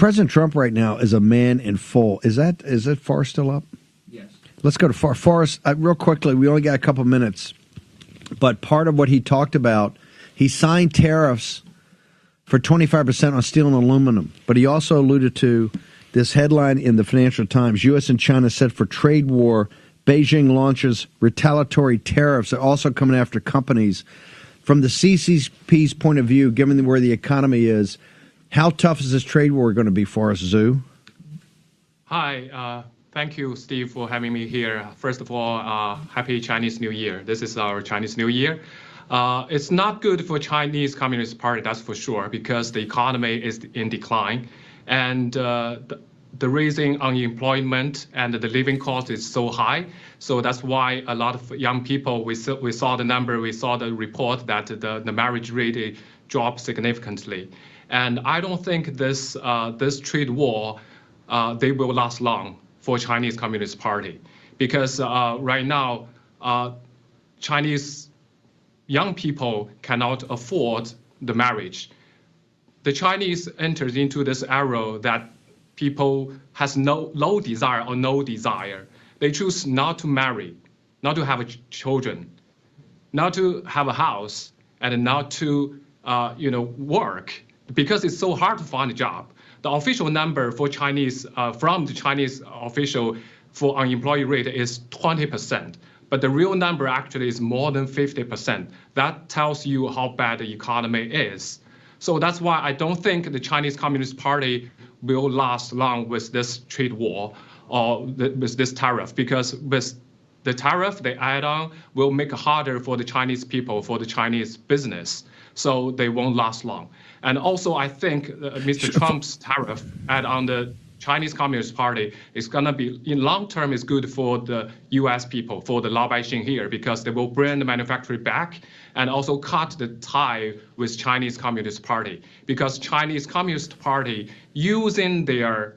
President Trump right now is a man in full. Is that Forrest still up? Yes. Let's go to Forrest real quickly. We only got a couple minutes, but part of what he talked about, he signed tariffs for 25% on steel and aluminum, but he also alluded to this headline in the Financial Times: U.S. and China set for trade war. Beijing launches retaliatory tariffs. They're also coming after companies. From the CCP's point of view, given where the economy is, how tough is this trade war going to be for us, Zhou? Hi. Thank you, Steve, for having me here. First of all, Happy Chinese New Year. This is our Chinese New Year. It's not good for Chinese Communist Party, that's for sure, because the economy is in decline. And the raising unemployment and the living cost is so high. So that's why a lot of young people, we saw the number, we saw the report that the marriage rate dropped significantly. And I don't think this trade war, they will last long for Chinese Communist Party. Because right now, Chinese young people cannot afford the marriage. The Chinese enters into this era that people has low desire or no desire. They choose not to marry, not to have children, not to have a house, and not to work, because it's so hard to find a job. The official number for Chinese, from the Chinese official for unemployment rate is 20%. But the real number actually is more than 50%. That tells you how bad the economy is. So that's why I don't think the Chinese Communist Party will last long with this trade war or with this tariff, because with the tariff they add on will make it harder for the Chinese people, for the Chinese business. So they won't last long. And also, I think Mr. Trump's tariff add on the Chinese Communist Party is going to be, in long term, is good for the U.S. people, for the Laobaixing here, because they will bring the manufacturing back and also cut the tie with Chinese Communist Party. Because Chinese Communist Party, using their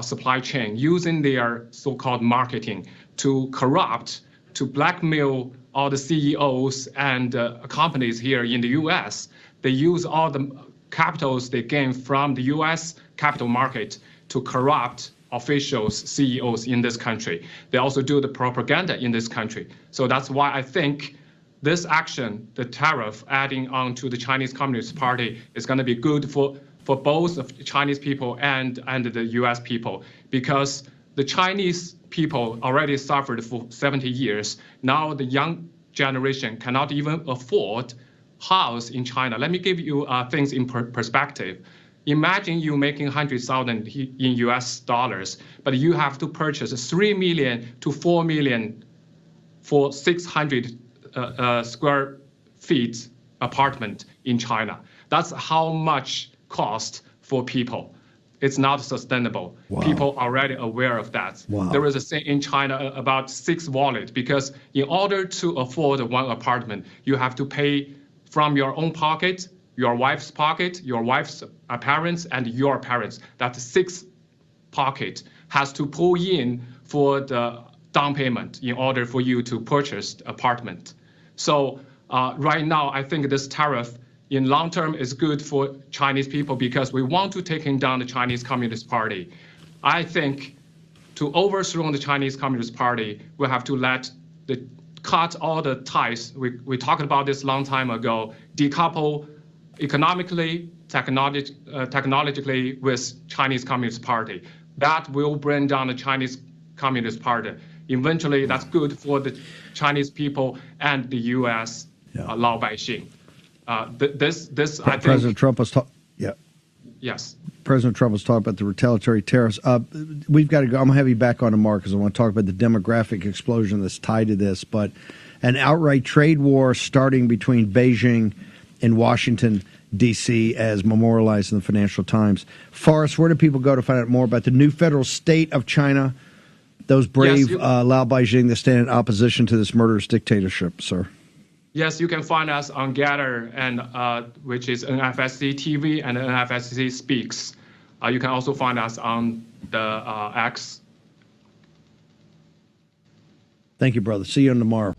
supply chain, using their so-called marketing to corrupt, to blackmail all the CEOs and companies here in the U.S., they use all the capitals they gain from the U.S. capital market to corrupt officials, CEOs in this country. They also do the propaganda in this country. So that's why I think this action, the tariff adding on to the Chinese Communist Party, is going to be good for both the Chinese people and the US people, because the Chinese people already suffered for 70 years. Now the young generation cannot even afford house in China. Let me give you things in perspective. Imagine you making 100,000 in US dollars, but you have to purchase 3 million to 4 million for 600 square feet apartment in China. That's how much cost for people. It's not sustainable. Wow. People are already aware of that. Wow. There is a saying in China about 6 wallet, because in order to afford one apartment, you have to pay from your own pocket, your wife's pocket, your wife's parents, and your parents. That 6 pocket has to pull in for the down payment in order for you to purchase the apartment. So right now, I think this tariff in long term is good for Chinese people, because we want to take down the Chinese Communist Party. I think to overthrow the Chinese Communist Party, we have to cut all the ties. We talked about this a long time ago, decouple economically, technologically with Chinese Communist Party. That will bring down the Chinese Communist Party. Eventually, that's good for the Chinese people and the U.S. Laobaixing. This I think President Trump was talking. Yeah. Yes. President Trump was talking about the retaliatory tariffs. We've got to go. I'm going to have you back on tomorrow because I want to talk about the demographic explosion that's tied to this. But an outright trade war starting between Beijing and Washington, D.C., as memorialized in the Financial Times. Forrest, where do people go to find out more about the new federal state of China, those brave Laobaixing that stand in opposition to this murderous dictatorship, sir? Yes, you can find us on Gather, and which is NFSC TV and NFSC Speaks. You can also find us on the X. Thank you, brother. See you on tomorrow.